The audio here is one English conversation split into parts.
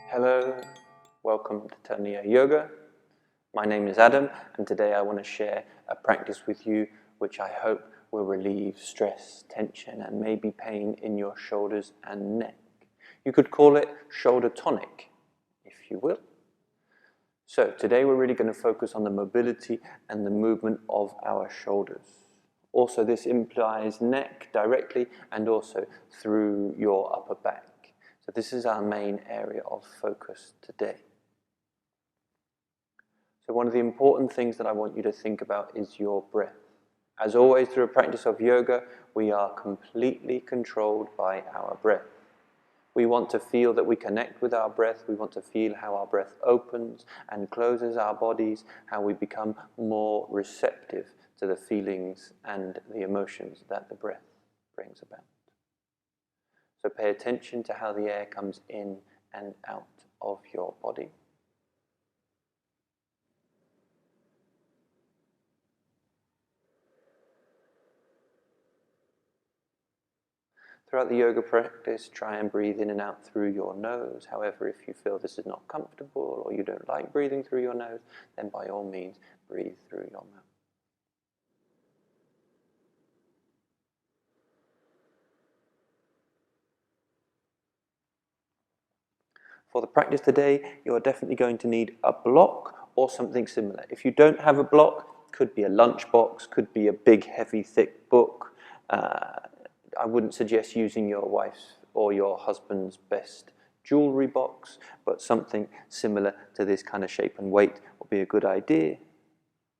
Hello, welcome to Hatha Yoga. My name is Adam, and today I want to share a practice with you which I hope will relieve stress, tension, and maybe pain in your shoulders and neck. You could call it shoulder tonic, if you will. So today we're really going to focus on the mobility and the movement of our shoulders. Also, this implies neck directly and also through your upper back. So this is our main area of focus today. So one of the important things that I want you to think about is your breath. As always, through a practice of yoga, we are completely controlled by our breath. We want to feel that we connect with our breath. We want to feel how our breath opens and closes our bodies, how we become more receptive to the feelings and the emotions that the breath brings about. So pay attention to how the air comes in and out of your body. Throughout the yoga practice, try and breathe in and out through your nose. However, if you feel this is not comfortable or you don't like breathing through your nose, then by all means, breathe through your mouth. For the practice today, you are definitely going to need a block or something similar. If you don't have a block, could be a lunchbox, could be a big, heavy, thick book. I wouldn't suggest using your wife's or your husband's best jewelry box, but something similar to this kind of shape and weight would be a good idea.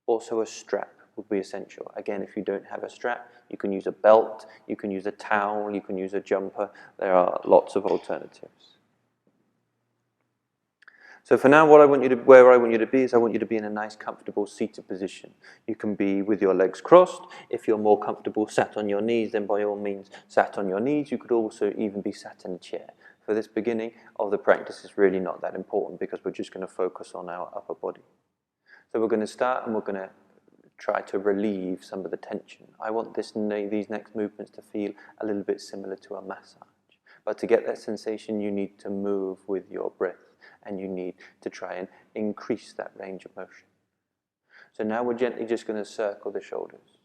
Also, a strap would be essential. Again, if you don't have a strap, you can use a belt, you can use a towel, you can use a jumper. There are lots of alternatives. So for now, where I want you to be is I want you to be in a nice, comfortable seated position. You can be with your legs crossed. If you're more comfortable sat on your knees, then by all means, sat on your knees. You could also even be sat in a chair. For this beginning of the practice, it's really not that important because we're just going to focus on our upper body. So we're going to start and we're going to try to relieve some of the tension. I want these next movements to feel a little bit similar to a massage. But to get that sensation, you need to move with your breath. And you need to try and increase that range of motion. So now we're gently just going to circle the shoulders.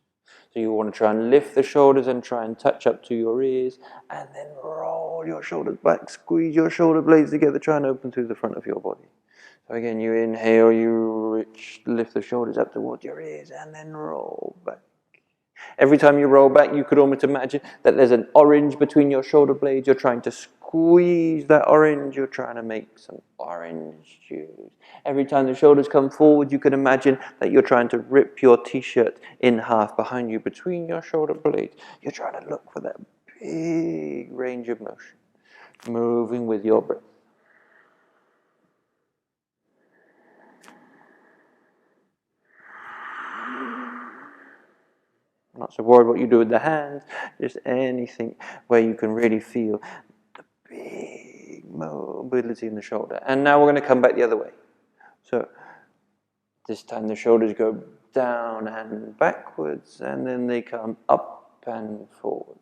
So you want to try and lift the shoulders and try and touch up to your ears, and then roll your shoulders back, squeeze your shoulder blades together, try and open through the front of your body. So again, you inhale, you lift the shoulders up towards your ears, and then roll back. Every time you roll back, you could almost imagine that there's an orange between your shoulder blades. You're trying to squeeze that orange. You're trying to make some orange juice. Every time the shoulders come forward, you can imagine that you're trying to rip your t-shirt in half behind you between your shoulder blades. You're trying to look for that big range of motion, moving with your breath. I'm not so worried what you do with the hands, just anything where you can really feel the big mobility in the shoulder. And now we're going to come back the other way. So this time the shoulders go down and backwards, and then they come up and forwards.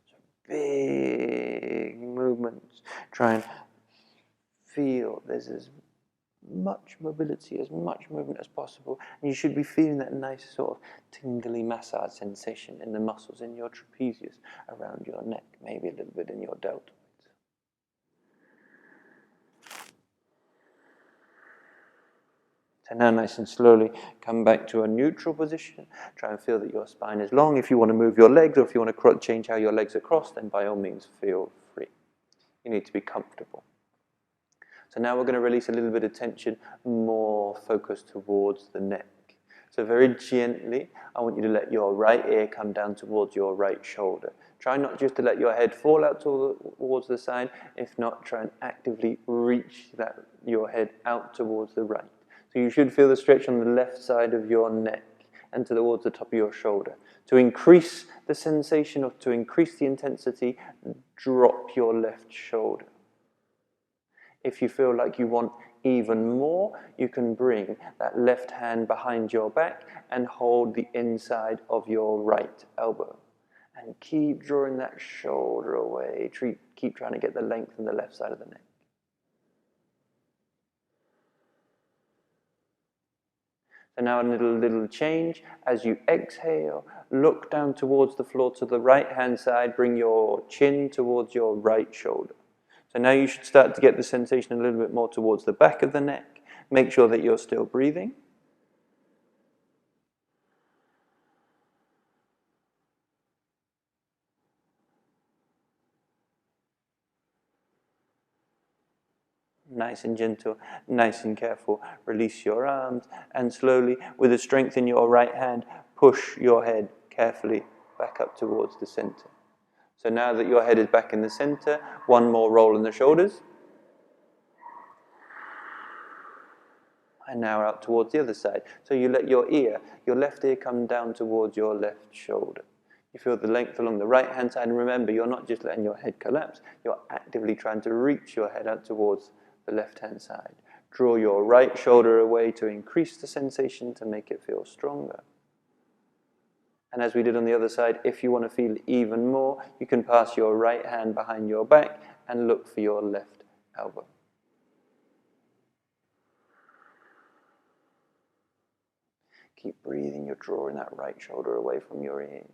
So big movements. Try and feel there's as much mobility, as much movement as possible, and you should be feeling that nice sort of tingly massage sensation in the muscles in your trapezius, around your neck, maybe a little bit in your deltoids. So now nice and slowly come back to a neutral position. Try and feel that your spine is long. If you want to move your legs or if you want to change how your legs are crossed, then by all means feel free. You need to be comfortable. So now we're going to release a little bit of tension, more focused towards the neck. So very gently, I want you to let your right ear come down towards your right shoulder. Try not just to let your head fall out towards the side. If not, try and actively reach your head out towards the right. So you should feel the stretch on the left side of your neck and towards the top of your shoulder. To increase the sensation or to increase the intensity, drop your left shoulder. If you feel like you want even more, you can bring that left hand behind your back and hold the inside of your right elbow. And keep drawing that shoulder away. Keep trying to get the length in the left side of the neck. So now a little change. As you exhale, look down towards the floor to the right-hand side. Bring your chin towards your right shoulder. So now you should start to get the sensation a little bit more towards the back of the neck. Make sure that you're still breathing. Nice and gentle, nice and careful. Release your arms and slowly, with the strength in your right hand, push your head carefully back up towards the center. So now that your head is back in the center, one more roll in the shoulders. And now out towards the other side. So you let your left ear come down towards your left shoulder. You feel the length along the right hand side, and remember, you're not just letting your head collapse, you're actively trying to reach your head out towards the left hand side. Draw your right shoulder away to increase the sensation, to make it feel stronger. And as we did on the other side, if you want to feel even more, you can pass your right hand behind your back and look for your left elbow. Keep breathing, you're drawing that right shoulder away from your ear.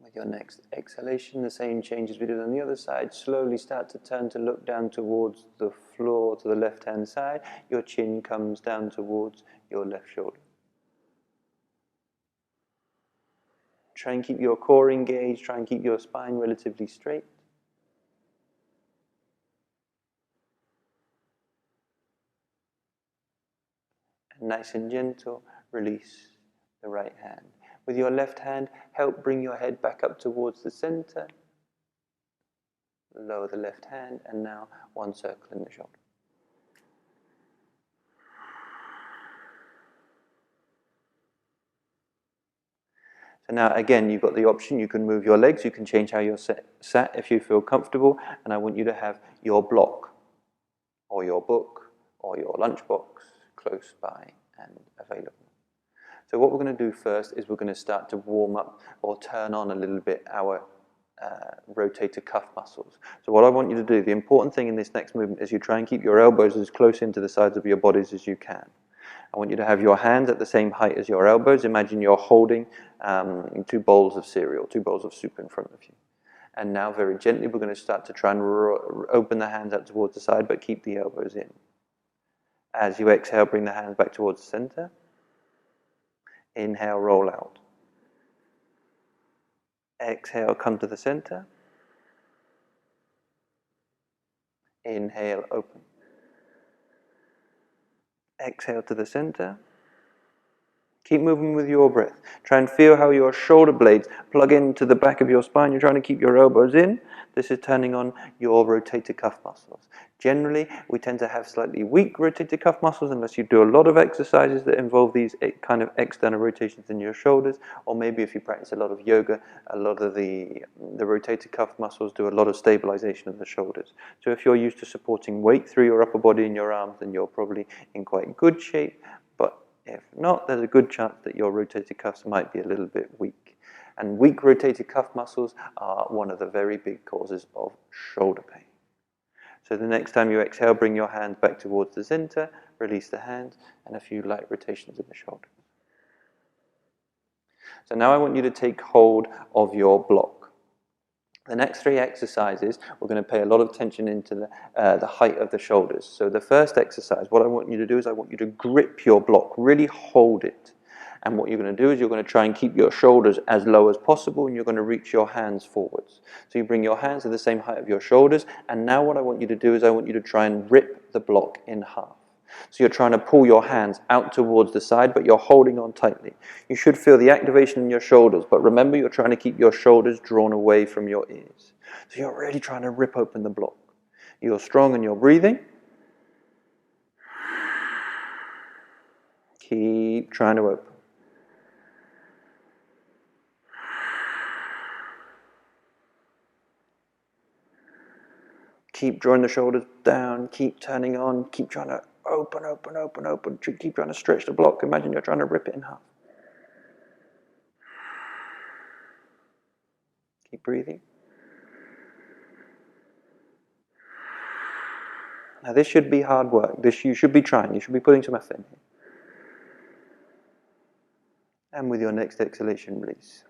With your next exhalation, the same changes we did on the other side. Slowly start to turn to look down towards the floor to the left-hand side. Your chin comes down towards your left shoulder. Try and keep your core engaged. Try and keep your spine relatively straight. And nice and gentle, release the right hand. With your left hand, help bring your head back up towards the center. Lower the left hand, and now one circle in the shoulder. So now again, you've got the option, you can move your legs, you can change how you're sat if you feel comfortable, and I want you to have your block, or your book, or your lunchbox close by and available. So what we're going to do first is we're going to start to warm up or turn on a little bit our rotator cuff muscles. So what I want you to do, the important thing in this next movement is you try and keep your elbows as close into the sides of your bodies as you can. I want you to have your hands at the same height as your elbows. Imagine you're holding 2 bowls of cereal, 2 bowls of soup in front of you. And now very gently we're going to start to try and open the hands out towards the side, but keep the elbows in. As you exhale, bring the hands back towards the center. Inhale, roll out. Exhale, come to the center. Inhale, open. Exhale to the center. Keep moving with your breath. Try and feel how your shoulder blades plug into the back of your spine. You're trying to keep your elbows in. This is turning on your rotator cuff muscles. Generally, we tend to have slightly weak rotator cuff muscles unless you do a lot of exercises that involve these kind of external rotations in your shoulders, or maybe if you practice a lot of yoga, a lot of the rotator cuff muscles do a lot of stabilization of the shoulders. So if you're used to supporting weight through your upper body and your arms, then you're probably in quite good shape. But if not, there's a good chance that your rotator cuffs might be a little bit weak. And weak rotator cuff muscles are one of the very big causes of shoulder pain. So the next time you exhale, bring your hands back towards the center, release the hands, and a few light rotations in the shoulders. So now I want you to take hold of your block. The next 3 exercises, we're going to pay a lot of attention into the height of the shoulders. So the first exercise, what I want you to do is I want you to grip your block, really hold it. And what you're going to do is you're going to try and keep your shoulders as low as possible, and you're going to reach your hands forwards. So you bring your hands to the same height of your shoulders, and now what I want you to do is I want you to try and rip the block in half. So you're trying to pull your hands out towards the side, but you're holding on tightly. You should feel the activation in your shoulders, but remember you're trying to keep your shoulders drawn away from your ears. So you're really trying to rip open the block. You're strong and you're breathing. Keep trying to open. Keep drawing the shoulders down, keep turning on, keep trying to open. Keep trying to stretch the block. Imagine you're trying to rip it in half. Keep breathing. Now this should be hard work. This you should be trying. You should be putting some effort in here. And with your next exhalation, release.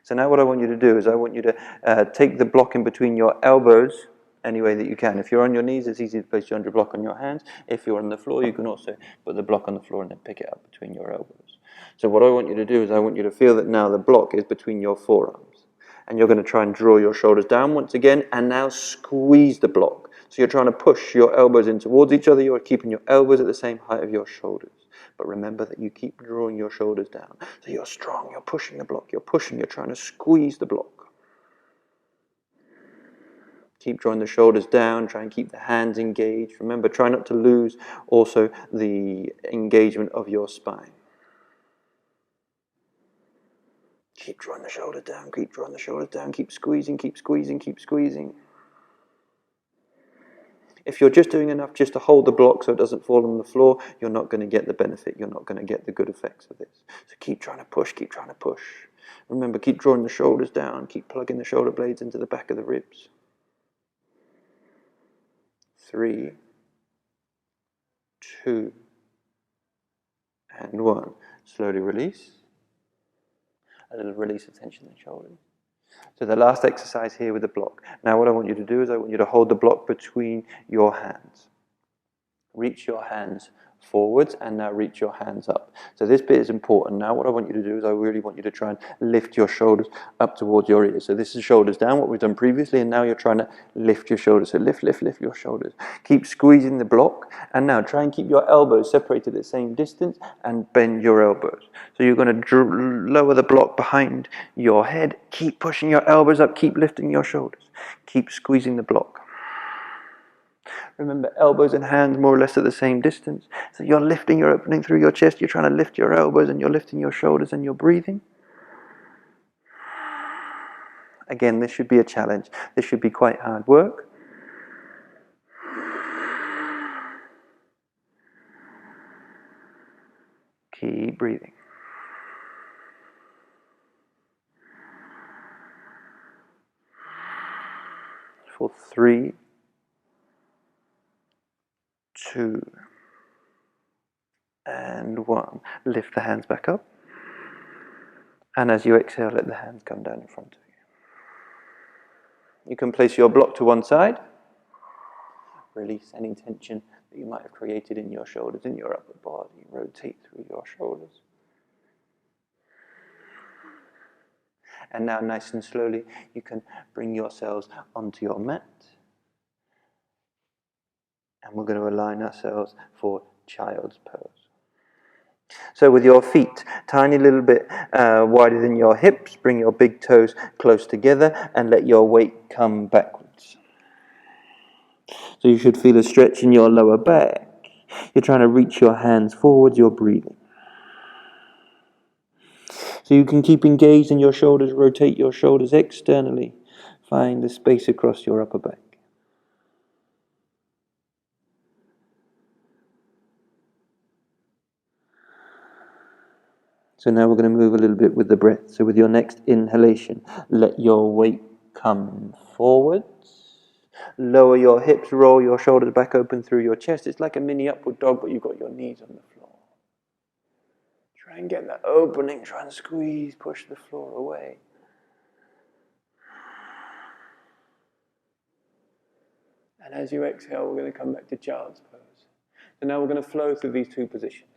So now what I want you to do is I want you to take the block in between your elbows any way that you can. If you're on your knees, it's easy to place your block on your hands. If you're on the floor, you can also put the block on the floor and then pick it up between your elbows. So what I want you to do is I want you to feel that now the block is between your forearms. And you're going to try and draw your shoulders down once again and now squeeze the block. So you're trying to push your elbows in towards each other. You're keeping your elbows at the same height of your shoulders. But remember that you keep drawing your shoulders down. So you're strong, you're pushing the block, you're trying to squeeze the block. Keep drawing the shoulders down, try and keep the hands engaged. Remember, try not to lose also the engagement of your spine. Keep drawing the shoulders down, keep drawing the shoulders down, keep squeezing, keep squeezing, keep squeezing. If you're just doing enough just to hold the block so it doesn't fall on the floor, you're not going to get the benefit. You're not going to get the good effects of this. So keep trying to push, keep trying to push. Remember, keep drawing the shoulders down. Keep plugging the shoulder blades into the back of the ribs. 3, 2, and 1. Slowly release. A little release of tension in the shoulders. So the last exercise here with the block. Now what I want you to do is I want you to hold the block between your hands. Reach your hands forwards and now reach your hands up. So this bit is important. Now what I want you to do is I really want you to try and lift your shoulders up towards your ears. So this is shoulders down, what we've done previously, and now you're trying to lift your shoulders. So lift your shoulders. Keep squeezing the block, and now try and keep your elbows separated at the same distance and bend your elbows. So you're going to lower the block behind your head. Keep pushing your elbows up, keep lifting your shoulders. Keep squeezing the block. Remember, elbows and hands more or less at the same distance. So you're lifting, you're opening through your chest, you're trying to lift your elbows and you're lifting your shoulders and you're breathing. Again, this should be a challenge. This should be quite hard work. Keep breathing. For 3, 2, and 1. Lift the hands back up. And as you exhale, let the hands come down in front of you. You can place your block to one side. Release any tension that you might have created in your shoulders, in your upper body. Rotate through your shoulders. And now, nice and slowly, you can bring yourselves onto your mat. And we're going to align ourselves for child's pose. So with your feet tiny little bit wider than your hips, bring your big toes close together and let your weight come backwards. So you should feel a stretch in your lower back. You're trying to reach your hands forward, you're breathing. So you can keep engaged in your shoulders, rotate your shoulders externally. Find the space across your upper back. So now we're going to move a little bit with the breath. So with your next inhalation, let your weight come forwards. Lower your hips, roll your shoulders back open through your chest. It's like a mini upward dog, but you've got your knees on the floor. Try and get that opening, try and squeeze, push the floor away. And as you exhale, we're going to come back to child's pose. So now we're going to flow through these two positions.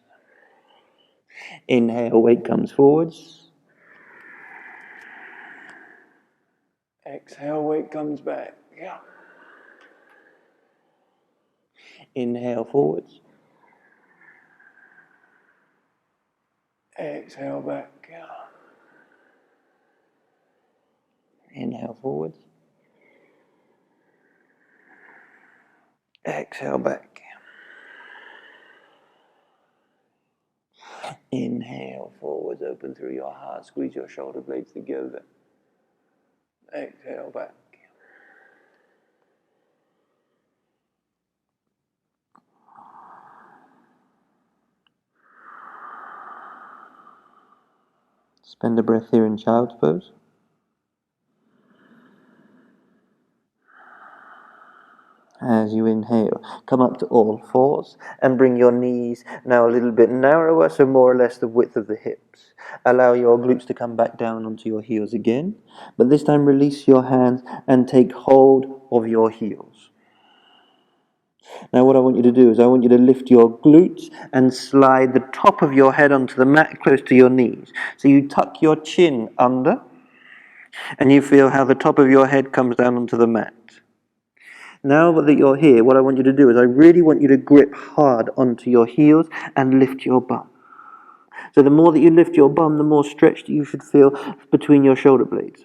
Inhale, weight comes forwards. Exhale, weight comes back. Yeah. Inhale forwards. Exhale back. Yeah. Inhale forwards. Exhale back. Inhale forwards, open through your heart, squeeze your shoulder blades together. Exhale back. Spend a breath here in child's pose. As you inhale, come up to all fours and bring your knees now a little bit narrower, so more or less the width of the hips. Allow your glutes to come back down onto your heels again, but this time release your hands and take hold of your heels. Now what I want you to do is I want you to lift your glutes and slide the top of your head onto the mat close to your knees. So you tuck your chin under and you feel how the top of your head comes down onto the mat. Now that you're here, what I want you to do is I really want you to grip hard onto your heels and lift your bum. So the more that you lift your bum, the more stretched you should feel between your shoulder blades.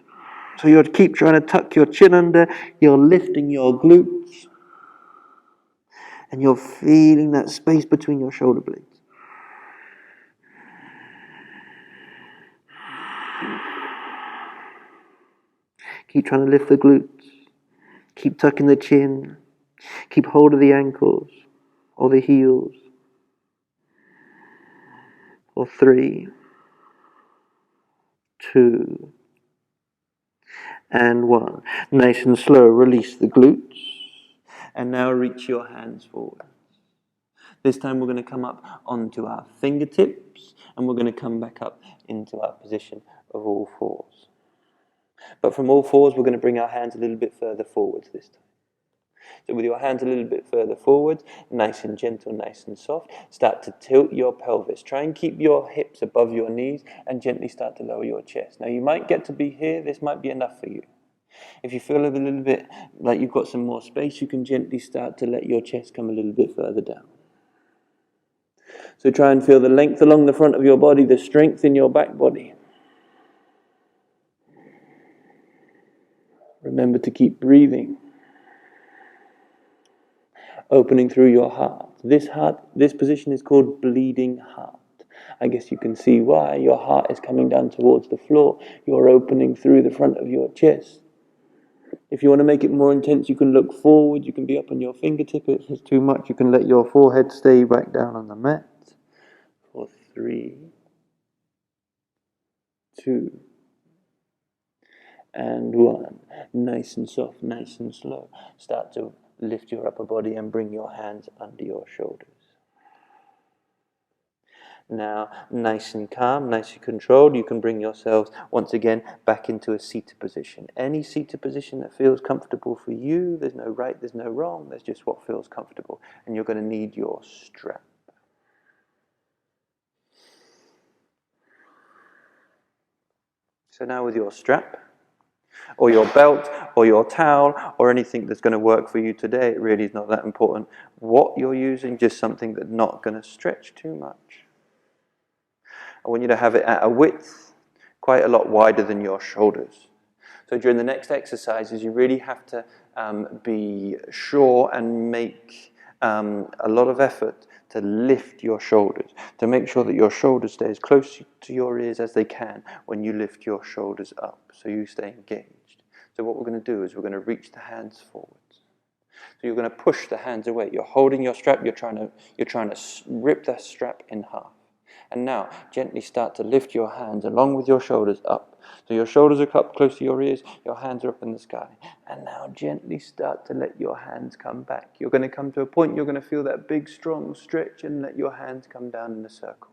So you'll keep trying to tuck your chin under, you're lifting your glutes, and you're feeling that space between your shoulder blades. Keep trying to lift the glutes. Keep tucking the chin. Keep hold of the ankles or the heels. Or 3, 2, and 1. Nice and slow, release the glutes. And now reach your hands forward. This time we're going to come up onto our fingertips and we're going to come back up into our position of all fours. But from all fours, we're going to bring our hands a little bit further forwards this time. So with your hands a little bit further forwards, nice and gentle, nice and soft, start to tilt your pelvis. Try and keep your hips above your knees and gently start to lower your chest. Now you might get to be here, this might be enough for you. If you feel a little bit like you've got some more space, you can gently start to let your chest come a little bit further down. So try and feel the length along the front of your body, the strength in your back body. Remember to keep breathing. Opening through your heart. This position is called bleeding heart. I guess you can see why. Your heart is coming down towards the floor. You're opening through the front of your chest. If you want to make it more intense, you can look forward. You can be up on your fingertip. If it's too much, you can let your forehead stay back down on the mat. For 3, 2, and 1. Nice and soft, nice and slow. Start to lift your upper body and bring your hands under your shoulders. Now, nice and calm, nice and controlled, you can bring yourselves once again back into a seated position. Any seated position that feels comfortable for you, there's no right, there's no wrong, there's just what feels comfortable. And you're going to need your strap. So now with your strap, or your belt, or your towel, or anything that's going to work for you today, it really is not that important what you're using, just something that's not going to stretch too much. I want you to have it at a width quite a lot wider than your shoulders. So during the next exercises, you really have to be sure and make a lot of effort to lift your shoulders, to make sure that your shoulders stay as close to your ears as they can when you lift your shoulders up, so you stay engaged. So what we're going to do is we're going to reach the hands forwards. So you're going to push the hands away. You're holding your strap. You're trying to rip that strap in half. And now, gently start to lift your hands along with your shoulders up. So your shoulders are up close to your ears, your hands are up in the sky. And now gently start to let your hands come back. You're going to come to a point, you're going to feel that big, strong stretch and let your hands come down in a circle.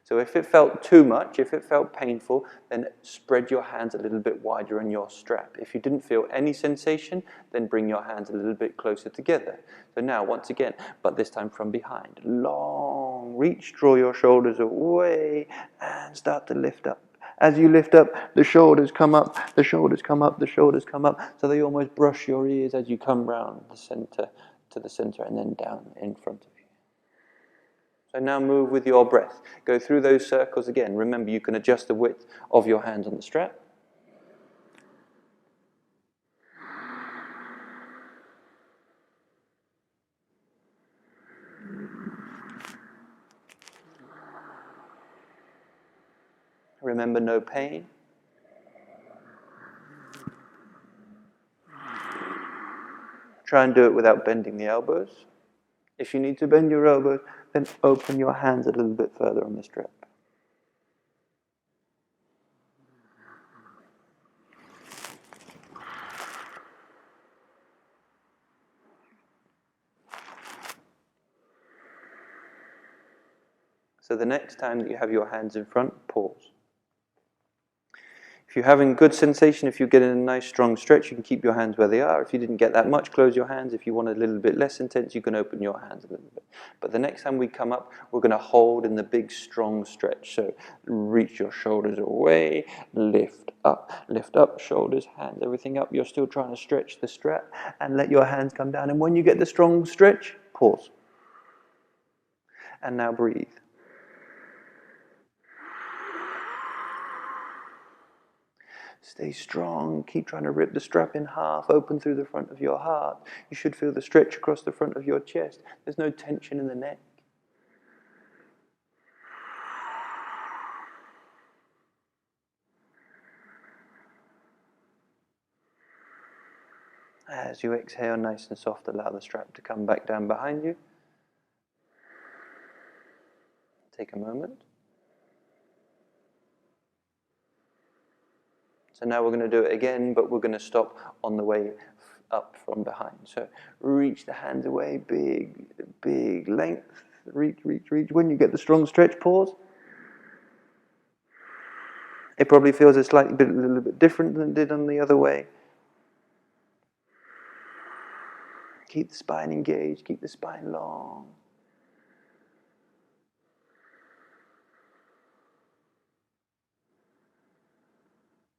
So if it felt too much, if it felt painful, then spread your hands a little bit wider on your strap. If you didn't feel any sensation, then bring your hands a little bit closer together. So now, once again, but this time from behind. Long reach, draw your shoulders away, and start to lift up. As you lift up, the shoulders come up, the shoulders come up, the shoulders come up, so they almost brush your ears as you come round the center to the center and then down in front of you. So now move with your breath. Go through those circles again. Remember, you can adjust the width of your hands on the strap. Remember, no pain. Try and do it without bending the elbows. If you need to bend your elbows, then open your hands a little bit further on the strap. So the next time that you have your hands in front, pause. If you're having good sensation, if you're getting a nice strong stretch, you can keep your hands where they are. If you didn't get that much, close your hands. If you want a little bit less intense, you can open your hands a little bit. But the next time we come up, we're going to hold in the big strong stretch. So reach your shoulders away, lift up, shoulders, hands, everything up. You're still trying to stretch the strap, and let your hands come down. And when you get the strong stretch, pause. And now breathe. Stay strong. Keep trying to rip the strap in half, open through the front of your heart. You should feel the stretch across the front of your chest. There's no tension in the neck. As you exhale, nice and soft, allow the strap to come back down behind you. Take a moment. So now we're going to do it again, but we're going to stop on the way up from behind. So reach the hands away, big length. Reach. When you get the strong stretch, pause. It probably feels a little bit different than it did on the other way. Keep the spine engaged, keep the spine long.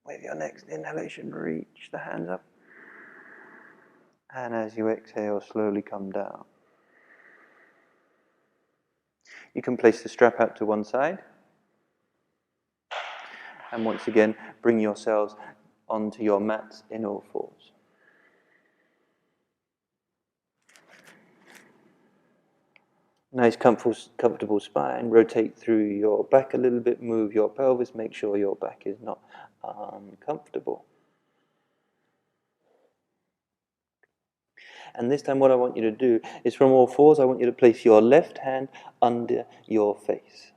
With your next inhalation, reach the hands up. And as you exhale, slowly come down. You can place the strap out to one side. And once again, bring yourselves onto your mats in all fours. Nice comfortable spine. Rotate through your back a little bit. Move your pelvis. Make sure your back is not uncomfortable. And this time what I want you to do is from all fours, I want you to place your left hand under your face.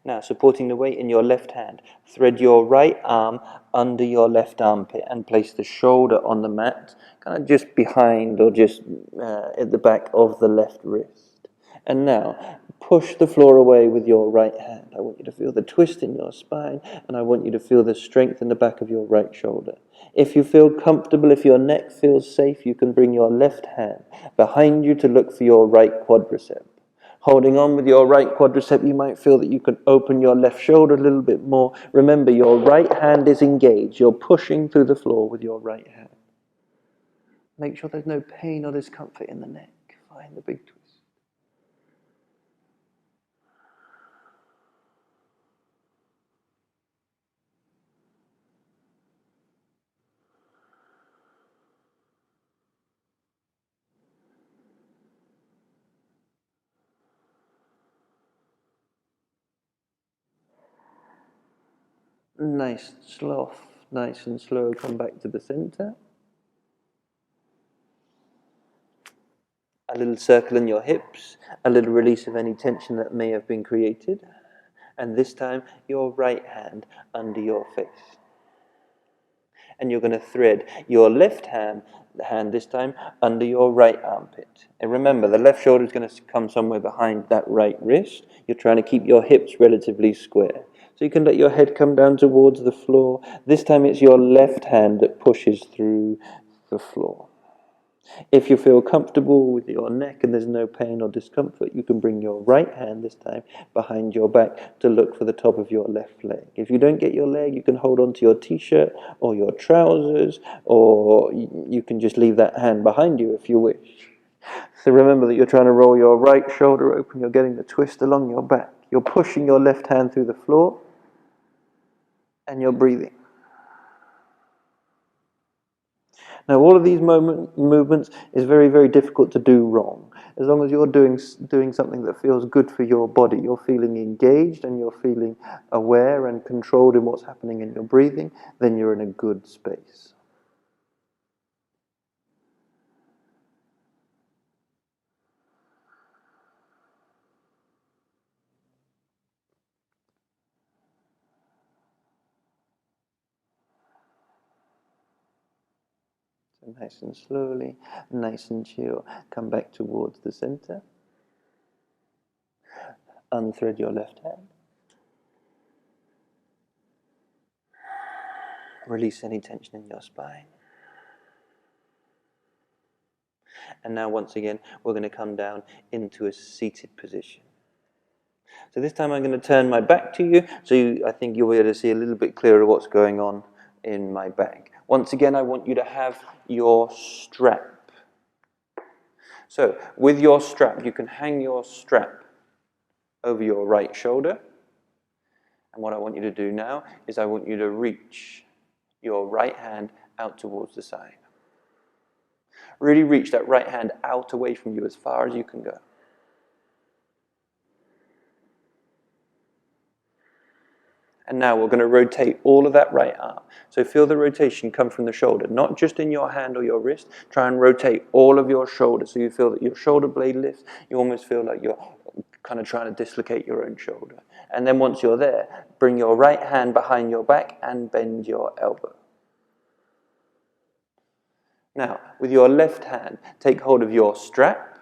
Now, supporting the weight in your left hand, thread your right arm under your left armpit and place the shoulder on the mat, kind of just behind or just at the back of the left wrist. And now, push the floor away with your right hand. I want you to feel the twist in your spine, and I want you to feel the strength in the back of your right shoulder. If you feel comfortable, if your neck feels safe, you can bring your left hand behind you to look for your right quadricep. Holding on with your right quadricep, you might feel that you can open your left shoulder a little bit more. Remember, your right hand is engaged. You're pushing through the floor with your right hand. Make sure there's no pain or discomfort in the neck. Find the big twist. Nice and slow, come back to the center. A little circle in your hips, a little release of any tension that may have been created. And this time, your right hand under your face. And you're going to thread your left hand this time under your right armpit. And remember, the left shoulder is going to come somewhere behind that right wrist. You're trying to keep your hips relatively square. So you can let your head come down towards the floor. This time it's your left hand that pushes through the floor. If you feel comfortable with your neck and there's no pain or discomfort, you can bring your right hand this time behind your back to look for the top of your left leg. If you don't get your leg, you can hold on to your t-shirt or your trousers, or you can just leave that hand behind you if you wish. So remember that you're trying to roll your right shoulder open, you're getting the twist along your back. You're pushing your left hand through the floor, and you're breathing. Now, all of these movements is very, very difficult to do wrong. As long as you're doing something that feels good for your body, you're feeling engaged and you're feeling aware and controlled in what's happening in your breathing, then you're in a good space. So nice and slowly, nice and chill, come back towards the center. Unthread your left hand. Release any tension in your spine. And now once again, we're going to come down into a seated position. So this time I'm going to turn my back to you, so I think you'll be able to see a little bit clearer what's going on in my back. Once again, I want you to have your strap. So with your strap, you can hang your strap over your right shoulder. And what I want you to do now is I want you to reach your right hand out towards the side. Really reach that right hand out away from you as far as you can go. And now we're going to rotate all of that right arm. So feel the rotation come from the shoulder, not just in your hand or your wrist. Try and rotate all of your shoulder so you feel that your shoulder blade lifts. You almost feel like you're kind of trying to dislocate your own shoulder. And then once you're there, bring your right hand behind your back and bend your elbow. Now, with your left hand, take hold of your strap.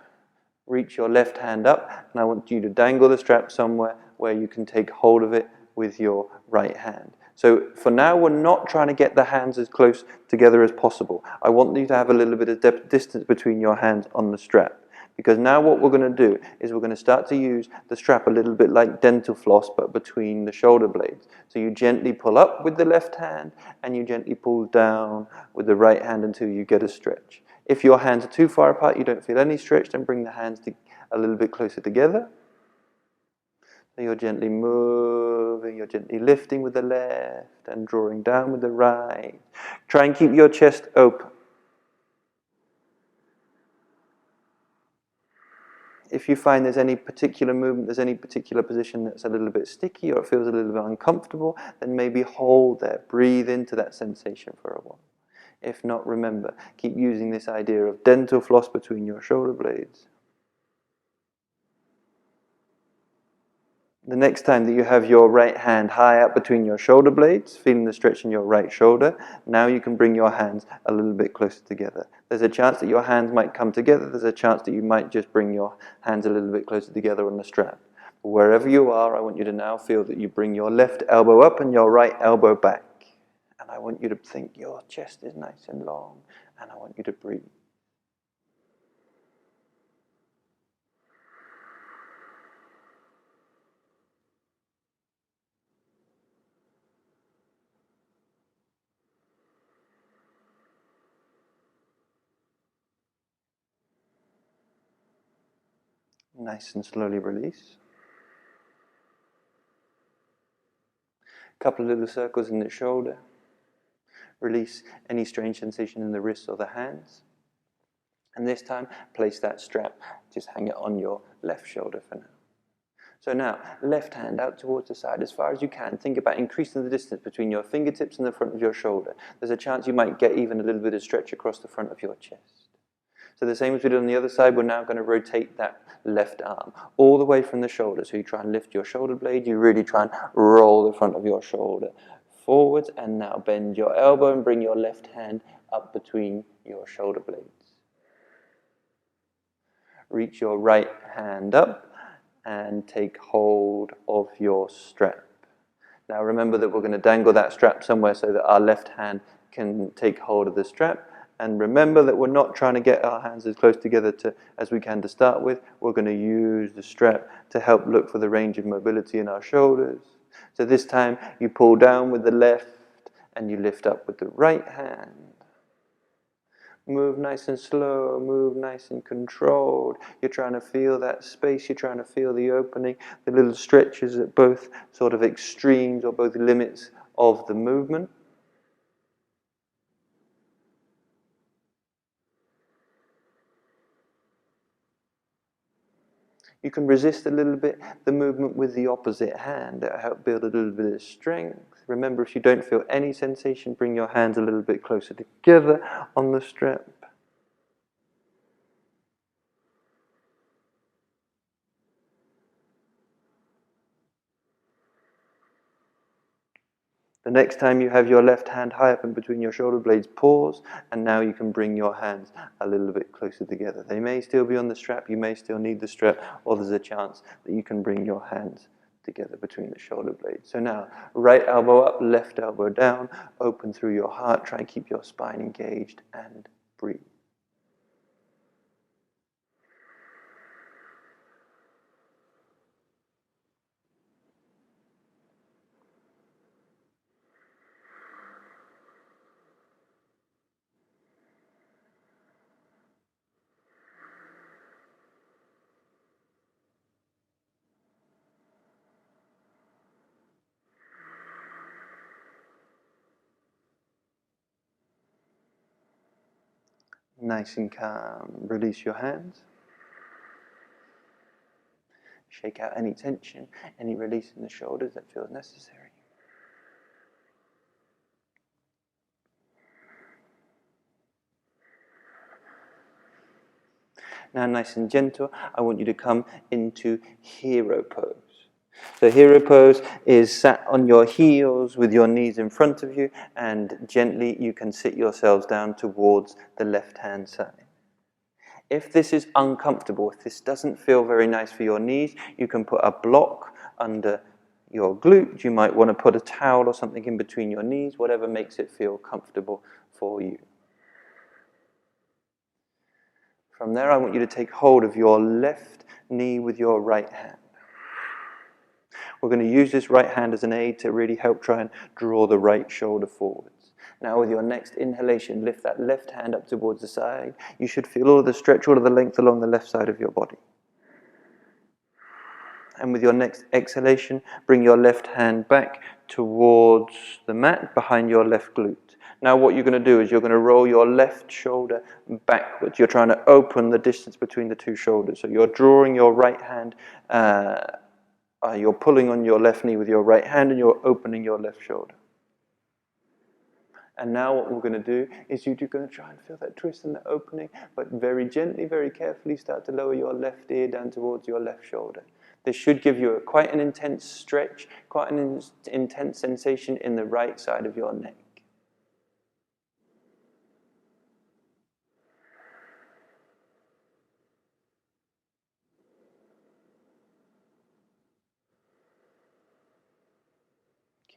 Reach your left hand up, and I want you to dangle the strap somewhere where you can take hold of it with your right hand. So for now, we're not trying to get the hands as close together as possible. I want you to have a little bit of distance between your hands on the strap. Because now what we're going to do is we're going to start to use the strap a little bit like dental floss, but between the shoulder blades. So you gently pull up with the left hand, and you gently pull down with the right hand until you get a stretch. If your hands are too far apart, you don't feel any stretch, then bring the hands a little bit closer together. So you're gently moving, you're gently lifting with the left and drawing down with the right. Try and keep your chest open. If you find there's any particular movement, there's any particular position that's a little bit sticky or it feels a little bit uncomfortable, then maybe hold there. Breathe into that sensation for a while. If not, remember, keep using this idea of dental floss between your shoulder blades. The next time that you have your right hand high up between your shoulder blades, feeling the stretch in your right shoulder, now you can bring your hands a little bit closer together. There's a chance that your hands might come together. There's a chance that you might just bring your hands a little bit closer together on the strap. But wherever you are, I want you to now feel that you bring your left elbow up and your right elbow back. And I want you to think your chest is nice and long, and I want you to breathe. Nice and slowly release. A couple of little circles in the shoulder. Release any strange sensation in the wrists or the hands. And this time, place that strap, just hang it on your left shoulder for now. So now, left hand out towards the side as far as you can. Think about increasing the distance between your fingertips and the front of your shoulder. There's a chance you might get even a little bit of stretch across the front of your chest. So the same as we did on the other side, we're now going to rotate that left arm all the way from the shoulder. So you try and lift your shoulder blade. You really try and roll the front of your shoulder forwards. And now bend your elbow and bring your left hand up between your shoulder blades. Reach your right hand up and take hold of your strap. Now remember that we're going to dangle that strap somewhere so that our left hand can take hold of the strap. And remember that we're not trying to get our hands as close together as we can to start with. We're going to use the strap to help look for the range of mobility in our shoulders. So this time you pull down with the left and you lift up with the right hand. Move nice and slow, move nice and controlled. You're trying to feel that space, you're trying to feel the opening, the little stretches at both sort of extremes or both limits of the movement. You can resist a little bit the movement with the opposite hand. That'll help build a little bit of strength. Remember, if you don't feel any sensation, bring your hands a little bit closer together on the strap. The next time you have your left hand high up in between your shoulder blades, pause, and now you can bring your hands a little bit closer together. They may still be on the strap, you may still need the strap, or there's a chance that you can bring your hands together between the shoulder blades. So now, right elbow up, left elbow down, open through your heart, try and keep your spine engaged, and breathe. Nice and calm. Release your hands. Shake out any tension, any release in the shoulders that feels necessary. Now, nice and gentle, I want you to come into hero pose. So hero pose is sat on your heels with your knees in front of you, and gently you can sit yourselves down towards the left-hand side. If this is uncomfortable, if this doesn't feel very nice for your knees, you can put a block under your glute. You might want to put a towel or something in between your knees, whatever makes it feel comfortable for you. From there, I want you to take hold of your left knee with your right hand. We're going to use this right hand as an aid to really help try and draw the right shoulder forwards. Now with your next inhalation, lift that left hand up towards the side. You should feel all of the stretch, all of the length along the left side of your body. And with your next exhalation, bring your left hand back towards the mat behind your left glute. Now what you're going to do is you're going to roll your left shoulder backwards. You're trying to open the distance between the two shoulders. So you're drawing your right hand, you're pulling on your left knee with your right hand and you're opening your left shoulder. And now what we're going to do is you're going to try and feel that twist and that opening, but very gently, very carefully start to lower your left ear down towards your left shoulder. This should give you quite an intense stretch, quite an intense sensation in the right side of your neck.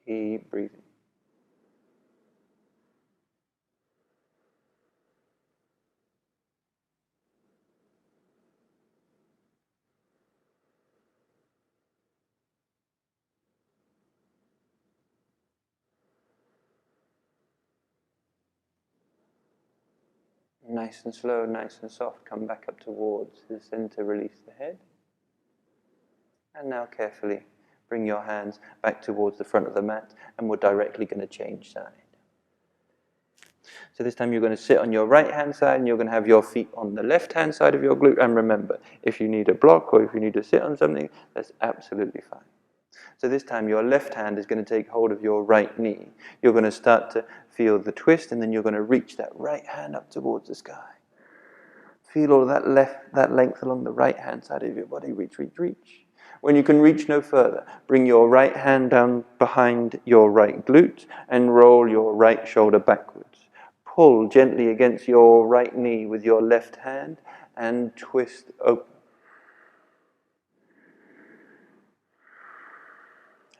Keep breathing. Nice and slow, nice and soft, come back up towards the center, release the head. And now carefully bring your hands back towards the front of the mat, and we're directly going to change side. So this time you're going to sit on your right hand side and you're going to have your feet on the left hand side of your glute. And remember, if you need a block or if you need to sit on something, that's absolutely fine. So this time your left hand is going to take hold of your right knee. You're going to start to feel the twist, and then you're going to reach that right hand up towards the sky. Feel all of that length along the right hand side of your body. Reach, reach, reach. When you can reach no further, bring your right hand down behind your right glute and roll your right shoulder backwards. Pull gently against your right knee with your left hand and twist open.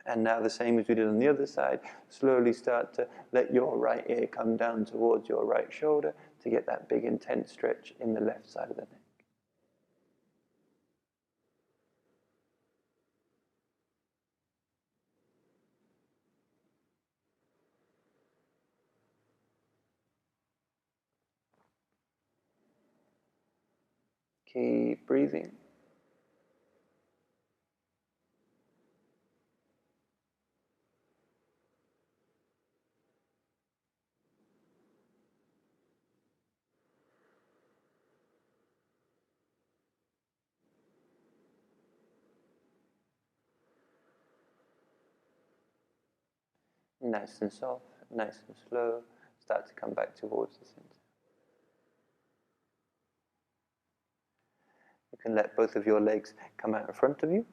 And now the same as we did on the other side, slowly start to let your right ear come down towards your right shoulder to get that big intense stretch in the left side of the neck. Keep breathing. Nice and soft, nice and slow. Start to come back towards the center. You can let both of your legs come out in front of you.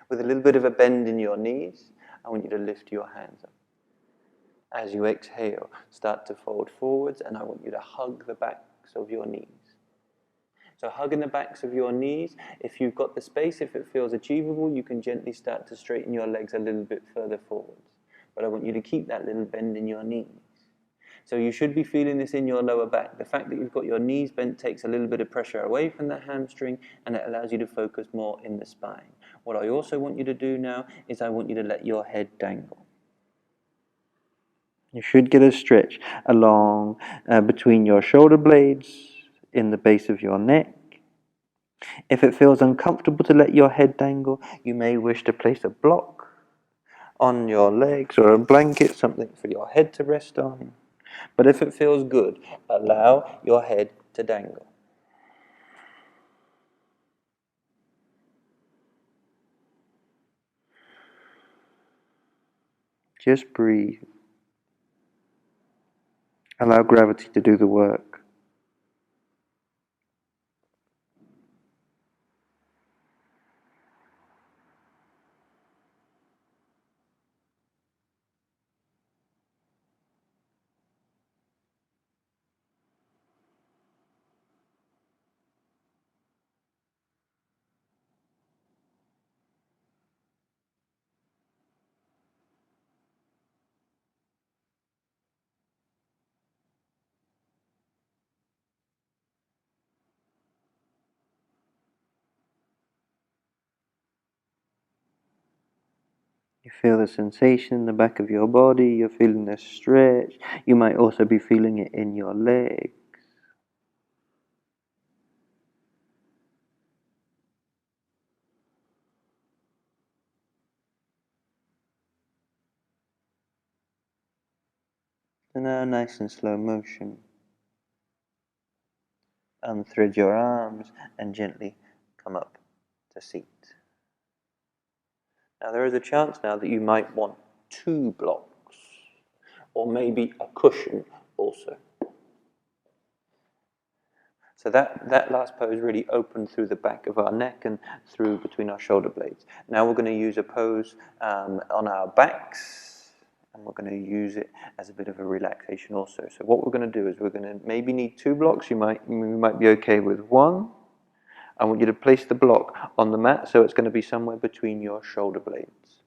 With a little bit of a bend in your knees, I want you to lift your hands up. As you exhale, start to fold forwards, and I want you to hug the backs of your knees. So hugging the backs of your knees, if you've got the space, if it feels achievable, you can gently start to straighten your legs a little bit further forwards. But I want you to keep that little bend in your knees. So you should be feeling this in your lower back. The fact that you've got your knees bent takes a little bit of pressure away from the hamstring, and it allows you to focus more in the spine. What I also want you to do now is I want you to let your head dangle. You should get a stretch along between your shoulder blades, in the base of your neck. If it feels uncomfortable to let your head dangle, you may wish to place a block on your legs or a blanket, something for your head to rest on. But if it feels good, allow your head to dangle. Just breathe. Allow gravity to do the work. You feel the sensation in the back of your body, you're feeling the stretch. You might also be feeling it in your legs. And now, nice and slow motion, unthread your arms and gently come up to seat. Now there is a chance now that you might want 2 blocks, or maybe a cushion also. So that last pose really opened through the back of our neck and through between our shoulder blades. Now we're going to use a pose on our backs, and we're going to use it as a bit of a relaxation also. So what we're going to do is we're going to maybe need 2 blocks. You might be okay with 1. I want you to place the block on the mat, so it's going to be somewhere between your shoulder blades.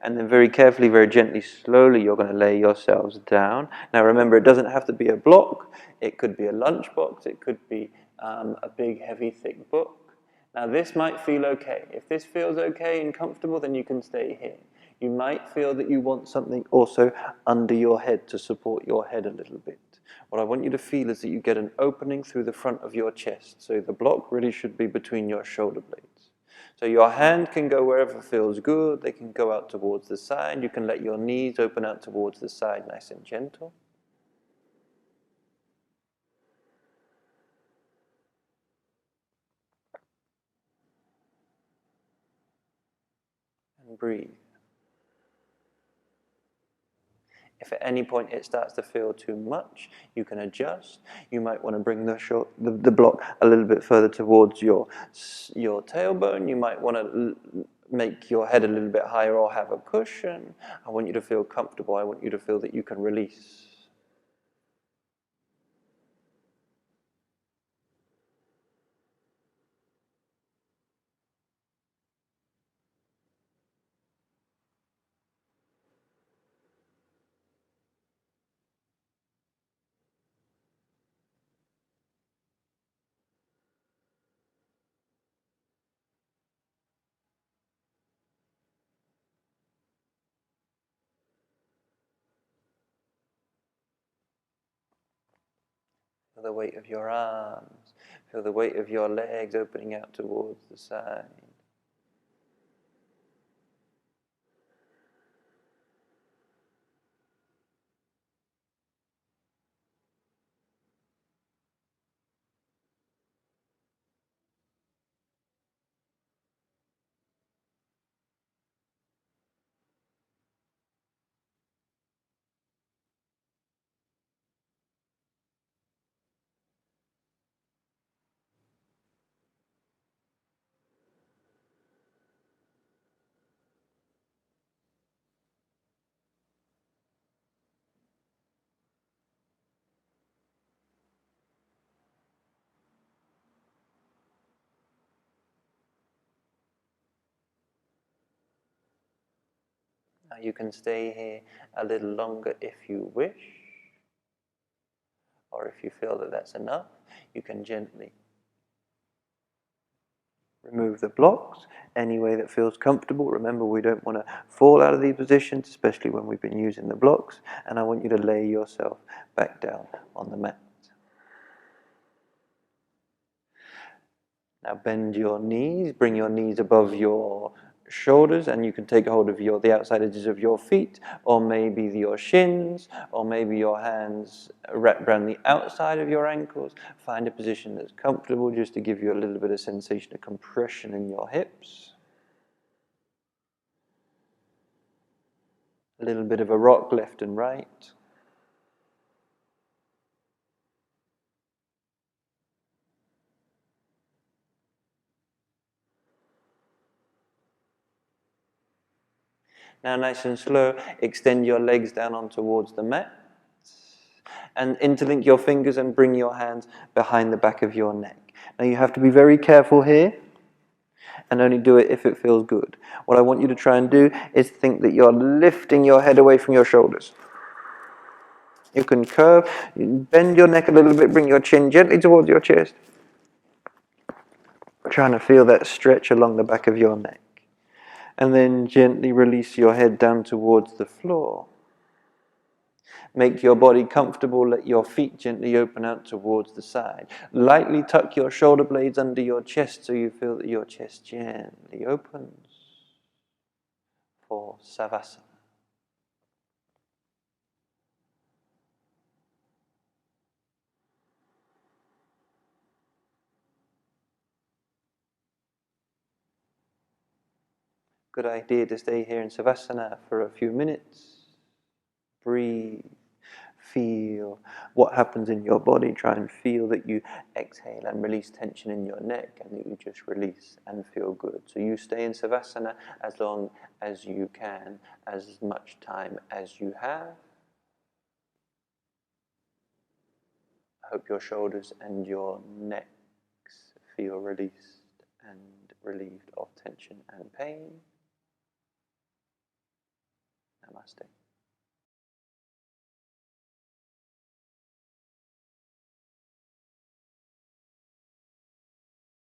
And then very carefully, very gently, slowly, you're going to lay yourselves down. Now remember, it doesn't have to be a block. It could be a lunchbox. It could be a big, heavy, thick book. Now this might feel okay. If this feels okay and comfortable, then you can stay here. You might feel that you want something also under your head to support your head a little bit. What I want you to feel is that you get an opening through the front of your chest. So the block really should be between your shoulder blades. So your hand can go wherever feels good. They can go out towards the side. You can let your knees open out towards the side, nice and gentle. And breathe. If at any point it starts to feel too much, you can adjust. You might want to bring the block a little bit further towards your tailbone. You might want to make your head a little bit higher or have a cushion. I want you to feel comfortable. I want you to feel that you can release. Feel the weight of your arms. Feel the weight of your legs opening out towards the side. Now you can stay here a little longer if you wish, or if you feel that that's enough, you can gently remove the blocks any way that feels comfortable. Remember, we don't want to fall out of these positions, especially when we've been using the blocks, and I want you to lay yourself back down on the mat. Now bend your knees, bring your knees above your shoulders, and you can take hold of the outside edges of your feet, or maybe your shins, or maybe your hands wrapped around the outside of your ankles. Find a position that's comfortable, just to give you a little bit of sensation of compression in your hips. A little bit of a rock left and right. Now, nice and slow, extend your legs down on towards the mat, and interlink your fingers and bring your hands behind the back of your neck. Now, you have to be very careful here, and only do it if it feels good. What I want you to try and do is think that you're lifting your head away from your shoulders. You can curve, bend your neck a little bit, bring your chin gently towards your chest. Trying to feel that stretch along the back of your neck. And then gently release your head down towards the floor. Make your body comfortable, let your feet gently open out towards the side. Lightly tuck your shoulder blades under your chest so you feel that your chest gently opens for Savasana. Good idea to stay here in Savasana for a few minutes. Breathe. Feel what happens in your body. Try and feel that you exhale and release tension in your neck, and that you just release and feel good. So you stay in Savasana as long as you can, as much time as you have. I hope your shoulders and your necks feel released and relieved of tension and pain. Namaste.